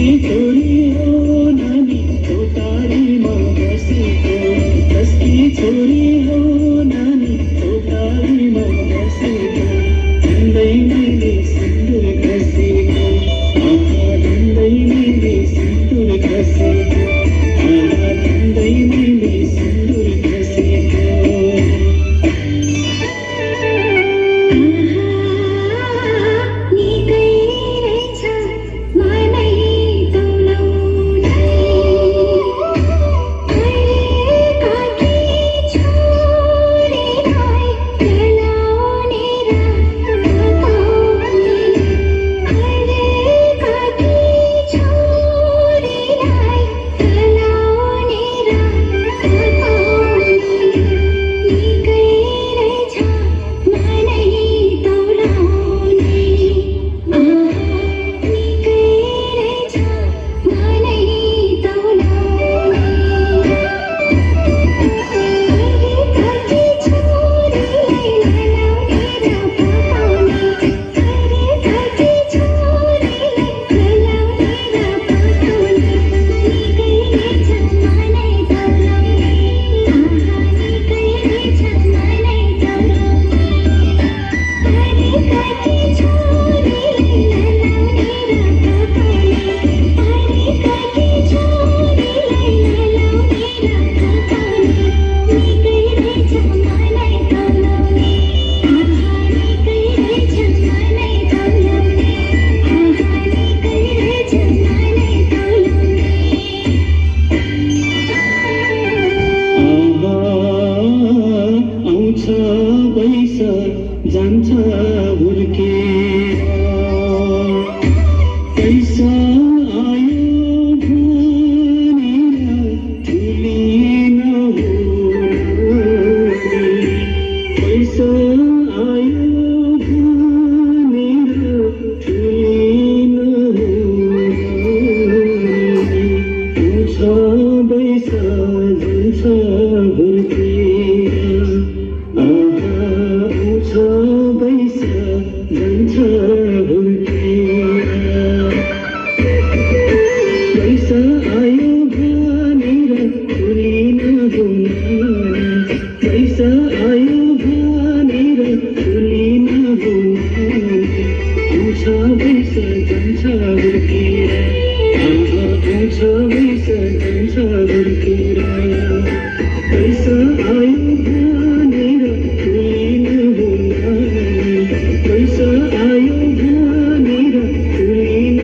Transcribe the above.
छोरी हो नानी छोटारीमा बसेको, कसकी छोरी हो नानी छोटारीमा बसेको, झन्डै मैले सिन्दुर घसेको, झन्डै मैले सिन्दुर घसेको, झन्डै मैले सिन्दुर घसेको। जान्छ हुर्केर, पैसा आयो भनेर ठुलिन हुने, पैसा आयो भनेर ठुलिन हुने, हुन्छ पैसा जान्छ हुर्केर, जान्छ हुर्केर, पैसा आयो भनेर ठुलिन हुने, पैसा आयो भनेर ठुलिन हुने, आउँछ पैसा जान्छ हुर्केर, आउँछ पैसा